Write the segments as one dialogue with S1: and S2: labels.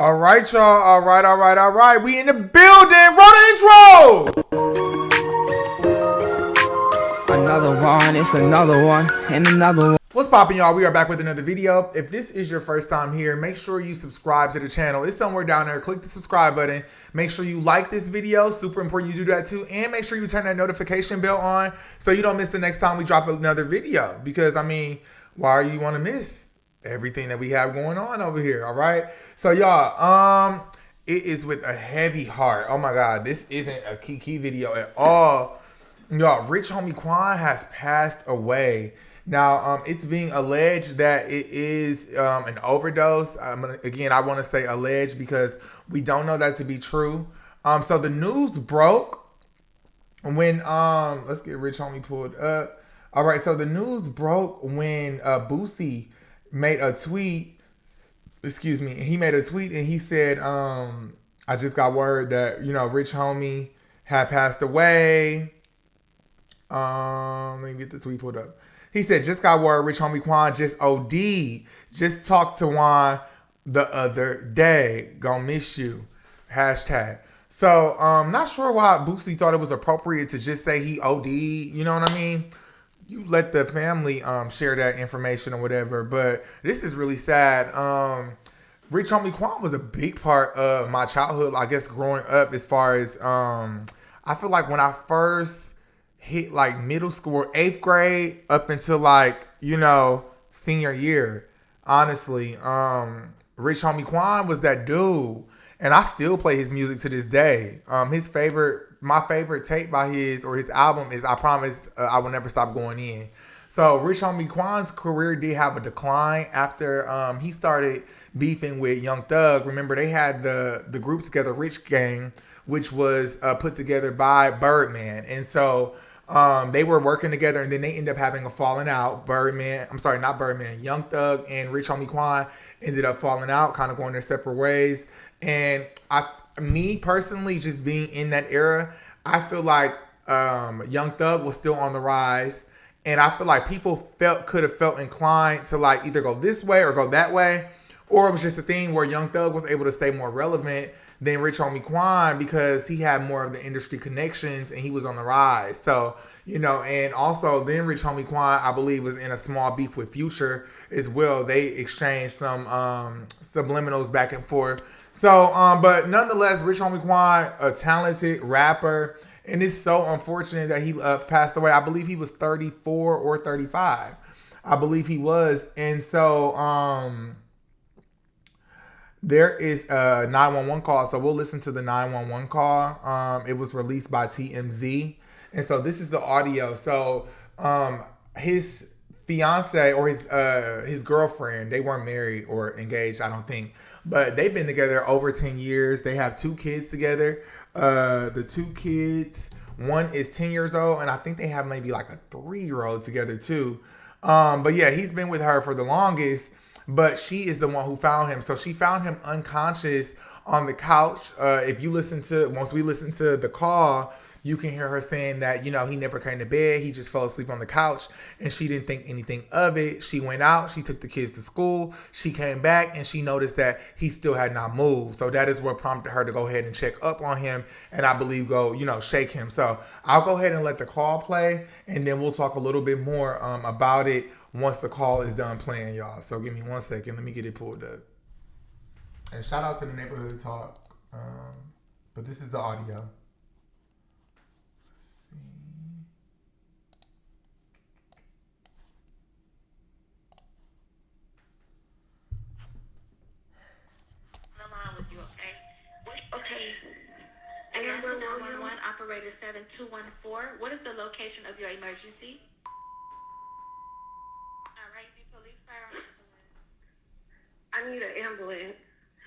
S1: All right, y'all. All right. We in the building. Roll the intro.
S2: Another one, it's another one, and another one.
S1: What's poppin', y'all? We are back with another video. If this is your first time here, make sure you subscribe to the channel. It's somewhere down there. Click the subscribe button. Make sure you like this video. Super important you do that too. And make sure you turn that notification bell on so you don't miss the next time we drop another video. Because, I mean, why are you want to miss everything that we have going on over here? All right. So, y'all, it is with a heavy heart. Oh, my God. This isn't a Kiki video at all. Y'all, rich homie Quan has passed away. Now, it's being alleged that it is an overdose. Again, I want to say alleged because we don't know that to be true. So the news broke when let's get rich homie pulled up. All right, so the news broke when Boosie made a tweet. Excuse me, he made a tweet and he said, "I just got word that rich homie had passed away." Let me get the tweet pulled up. He said, just got word, rich homie Quan just OD'd. Just talked to Juan the other day. Gonna miss you. Hashtag. So, not sure why Boosie thought it was appropriate to just say he OD'd. You know what I mean? You let the family share that information or whatever. But this is really sad. Rich homie Quan was a big part of my childhood, I guess, growing up as far as, I feel like when I first hit like middle school, 8th grade up until like, senior year. Honestly, Rich homie Quan was that dude. And I still play his music to this day. My favorite tape by his album is I Promise I Will Never Stop Going In. So Rich homie Quan's career did have a decline after he started beefing with Young Thug. Remember, they had the group together, Rich Gang, which was put together by Birdman. And so they were working together and then they ended up having a falling out. Young Thug and Rich homie Quan ended up falling out, kind of going their separate ways. And me personally, just being in that era, I feel like Young Thug was still on the rise. And I feel like people could have felt inclined to like either go this way or go that way. Or it was just a thing where Young Thug was able to stay more relevant than rich homie Quan because he had more of the industry connections and he was on the rise. So, and also then rich homie Quan, I believe, was in a small beef with Future as well. They exchanged some subliminals back and forth. So, but nonetheless, rich homie Quan, a talented rapper, and it's so unfortunate that he passed away. I believe he was 34 or 35. I believe he was. And so, there is a 911 call, so we'll listen to the 911 call. It was released by TMZ, and so this is the audio. So his fiance or his girlfriend, they weren't married or engaged, I don't think, but they've been together over 10 years. They have 2 kids together. The 2 kids, one is 10 years old, and I think they have maybe like a 3-year-old together too. But yeah, he's been with her for the longest. But she is the one who found him. So she found him unconscious on the couch. Once we listen to the call, you can hear her saying that, he never came to bed. He just fell asleep on the couch and she didn't think anything of it. She went out. She took the kids to school. She came back and she noticed that he still had not moved. So that is what prompted her to go ahead and check up on him and I believe go, shake him. So I'll go ahead and let the call play and then we'll talk a little bit more about it once the call is done playing, y'all. So give me 1 second. Let me get it pulled up. And shout out to the Neighborhood Talk. But this is the audio. Let's see.
S3: I'm on with you, okay? Okay. Number 911, operator 7214. What is the location of your emergency?
S4: I need an ambulance.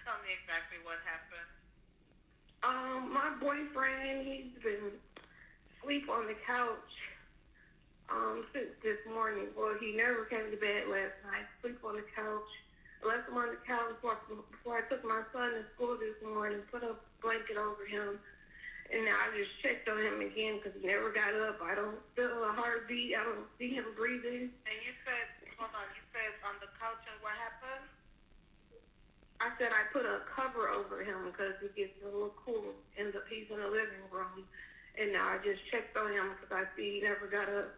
S3: Tell me exactly what happened.
S4: My boyfriend, he's been asleep on the couch since this morning. Well, he never came to bed last night. Sleep on the couch. I left him on the couch before I took my son to school this morning. Put a blanket over him. And now I just checked on him again because he never got up. I don't feel a heartbeat. I don't see him breathing.
S3: And you said, hold on, you said on the couch and what happened?
S4: I I said I put a cover over him because it gets a little cool. He's in the living room, and now I just checked on him because I see he never got up,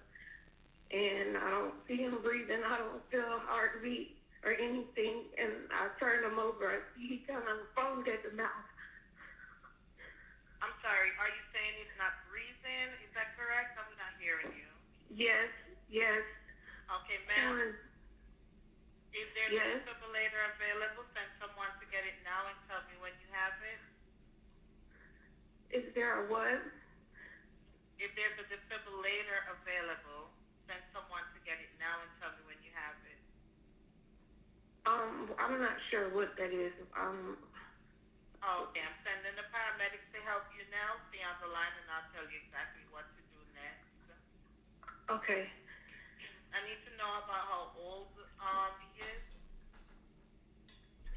S4: and I don't see him breathing. I don't feel a heartbeat or anything, and I turned him over. I see he kind of foamed at the mouth.
S3: I'm sorry, are you saying he's not breathing? Is that correct? I'm not hearing you.
S4: Yes.
S3: Okay, ma'am. Is there
S4: Yes.
S3: a defibrillator available? Send someone to get it now and tell me when you have it.
S4: Is there a what?
S3: If there's a defibrillator available, send someone to get it now and tell me when you have it.
S4: I'm not sure what that is.
S3: Okay, I'm sending the paramedics to help you now. Stay on the line and I'll tell you exactly what to do next.
S4: Okay.
S3: I need to know about how old he is.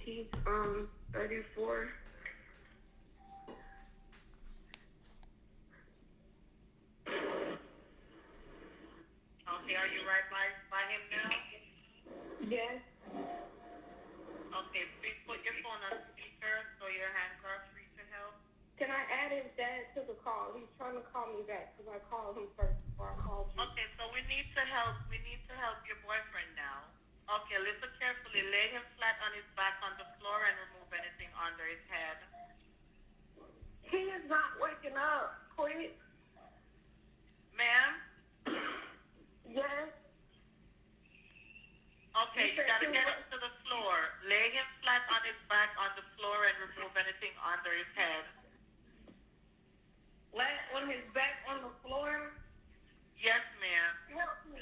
S4: He's 34.
S3: Okay, are you right by him now?
S4: Yes.
S3: Okay, please put your phone on speaker so your hands are free to help.
S4: Can I add his dad to the call? He's trying to call me back because I called him first before I called you.
S3: Okay, so we need to help your boyfriend now. Okay, listen carefully. Lay him flat on his back on the floor and remove anything under his head.
S4: He is not waking up. Quick.
S3: Ma'am?
S4: Yes.
S3: Okay, you gotta get him to the floor. Lay him flat on his back on the floor and remove anything under his head.
S4: Flat on his back on the floor?
S3: Yes, ma'am.
S4: Help me.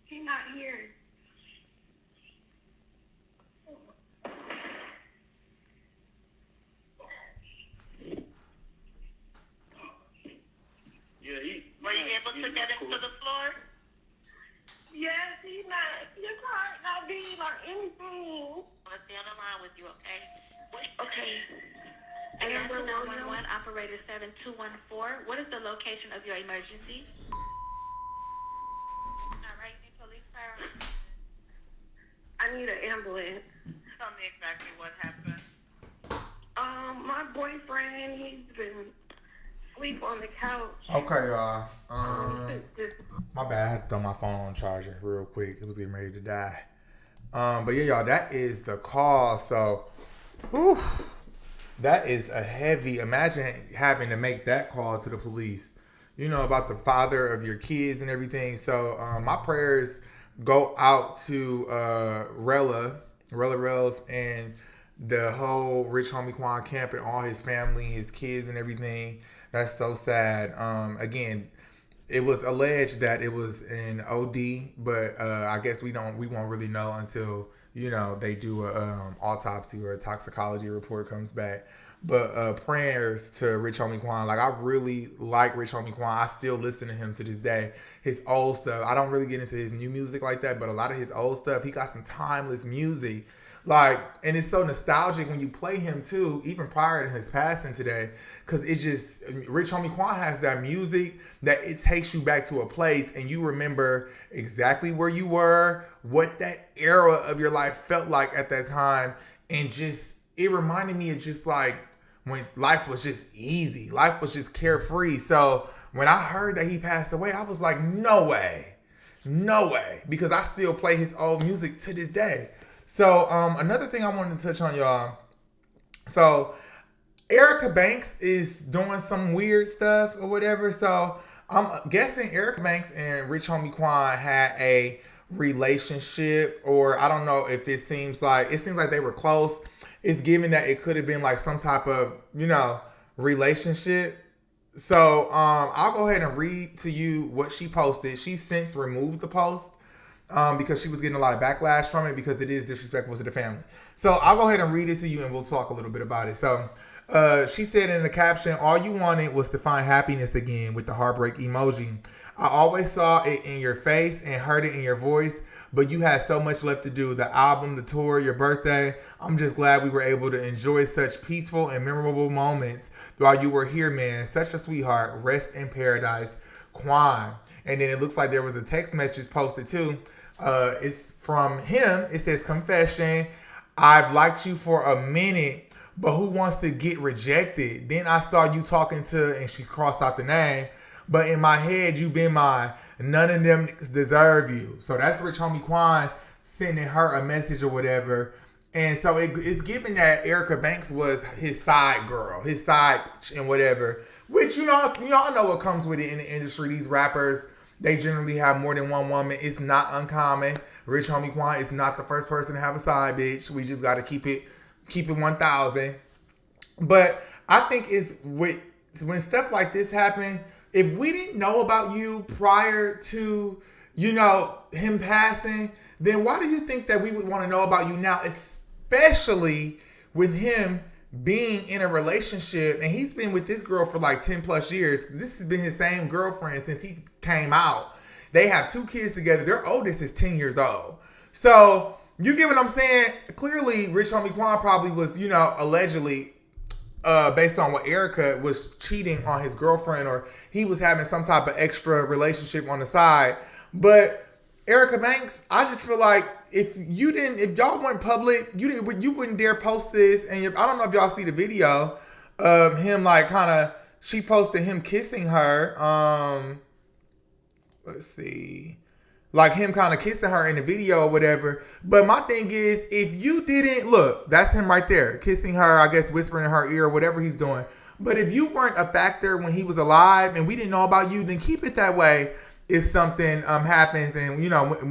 S4: He's not here.
S3: Were you able to get him to the floor?
S4: Yes, he's not. His heart not beating or anything.
S3: Let's stay on the line with you, okay? Okay. Answer 911, operator 7214. What is the location of your emergency? All right, need police, fire.
S4: I need an ambulance.
S3: Tell me exactly what happened.
S4: My boyfriend, he's been asleep on the couch.
S1: Okay, y'all.
S4: This
S1: My bad. I had to throw my phone on charger real quick. It was getting ready to die. But yeah, y'all, that is the call. So, whew, that is a heavy. Imagine having to make that call to the police. You know, about the father of your kids and everything. So, my prayers go out to Rella Rels, and the whole Rich Homie Quan camp and all his family, his kids and everything. That's so sad. Again, it was alleged that it was an OD, but I guess we won't really know until, you know, they do a autopsy or a toxicology report comes back. But prayers to Rich Homie Quan. Like, I really like Rich Homie Quan. I still listen to him to this day. His old stuff, I don't really get into his new music like that, but a lot of his old stuff, he got some timeless music. Like, and it's so nostalgic when you play him too, even prior to his passing today, because it just, Rich Homie Quan has that music that it takes you back to a place and you remember exactly where you were, what that era of your life felt like at that time, and just, it reminded me of just like when life was just easy, life was just carefree. So when I heard that he passed away, I was like, no way, because I still play his old music to this day. So another thing I wanted to touch on, y'all. So Erica Banks is doing some weird stuff or whatever. So I'm guessing Erica Banks and Rich Homie Quan had a relationship, or I don't know if it seems like they were close. It's given that it could have been like some type of, you know, relationship. So I'll go ahead and read to you what she posted. She since removed the post because she was getting a lot of backlash from it because it is disrespectful to the family. So I'll go ahead and read it to you and we'll talk a little bit about it. So she said in the caption, all you wanted was to find happiness again, with the heartbreak emoji. I always saw it in your face and heard it in your voice, but you had so much left to do. The album, the tour, your birthday. I'm just glad we were able to enjoy such peaceful and memorable moments while you were here, man. Such a sweetheart. Rest in paradise, Quan. And then it looks like there was a text message posted too It's from him. It says, confession. I've liked you for a minute, but who wants to get rejected? Then I saw you talking to, and she's crossed out the name, but in my head, you been mine. None of them deserve you. So that's Rich Homie Quan sending her a message or whatever. And so it's given that Erica Banks was his side girl, his side and whatever. Which, y'all know what comes with it in the industry. These rappers, they generally have more than one woman. It's not uncommon. Rich Homie Quan is not the first person to have a side bitch. We just got to keep it 1,000. But I think it's when stuff like this happen, if we didn't know about you prior to, him passing, then why do you think that we would want to know about you now, especially with him being in a relationship, and he's been with this girl for like 10 plus years. This has been his same girlfriend since he came out. They have 2 kids together. Their oldest is 10 years old. So you get what I'm saying? Clearly, Rich Homie Quan probably was, allegedly, based on what Erica was cheating on his girlfriend, or he was having some type of extra relationship on the side. But Erica Banks, I just feel like if y'all weren't public, you wouldn't dare post this. And I don't know if y'all see the video of him, she posted him kissing her. Let's see. Like him kind of kissing her in the video or whatever. But my thing is, if you didn't, look, that's him right there. Kissing her, I guess whispering in her ear or whatever he's doing. But if you weren't a factor when he was alive and we didn't know about you, then keep it that way if something happens and,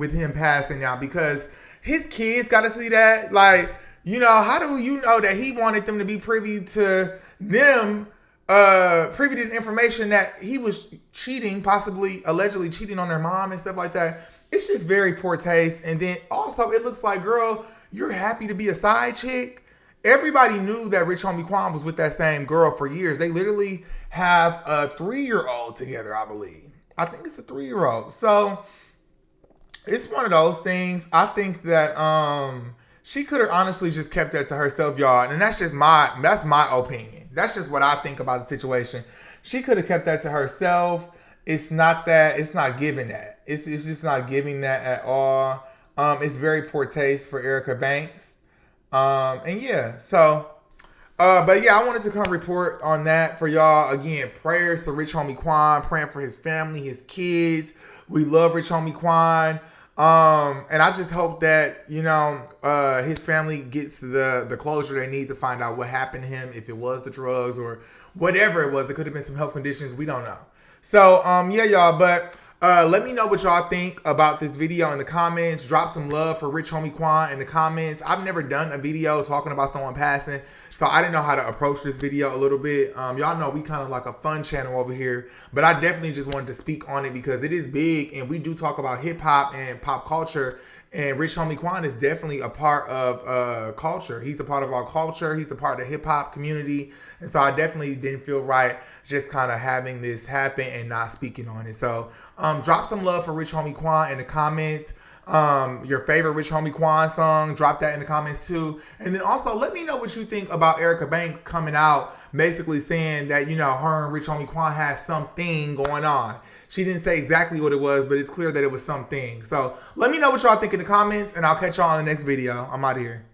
S1: with him passing now. Because his kids got to see that. Like, how do you know that he wanted them to be privy to them, privy to the information that he was cheating, possibly allegedly cheating on their mom and stuff like that? It's just very poor taste. And then also it looks like, girl, you're happy to be a side chick. Everybody knew that Rich Homie Quan was with that same girl for years. They literally have a 3-year-old together, I believe. I think it's a 3-year-old. So it's one of those things. I think that she could have honestly just kept that to herself, y'all. And that's my opinion. That's just what I think about the situation. She could have kept that to herself. It's not giving that. It's just not giving that at all. It's very poor taste for Erica Banks. And yeah, so but yeah, I wanted to come report on that for y'all. Again, prayers to Rich Homie Quan, praying for his family, his kids. We love Rich Homie Quan. And I just hope that, his family gets the closure they need to find out what happened to him, if it was the drugs or whatever it was. It could have been some health conditions. We don't know. So, yeah, y'all, but let me know what y'all think about this video in the comments. Drop some love for Rich Homie Quan in the comments. I've never done a video talking about someone passing, so I didn't know how to approach this video a little bit. Y'all know we kind of like a fun channel over here, but I definitely just wanted to speak on it because it is big, and we do talk about hip hop and pop culture. And Rich Homie Quan is definitely a part of culture. He's a part of our culture. He's a part of the hip hop community. And so I definitely didn't feel right just kind of having this happen and not speaking on it. So drop some love for Rich Homie Quan in the comments. Your favorite Rich Homie Quan song, drop that in the comments too. And then also let me know what you think about Erica Banks coming out basically saying that, her and Rich Homie Quan has something going on. She didn't say exactly what it was, but it's clear that it was something. So let me know what y'all think in the comments, and I'll catch y'all in the next video. I'm out of here.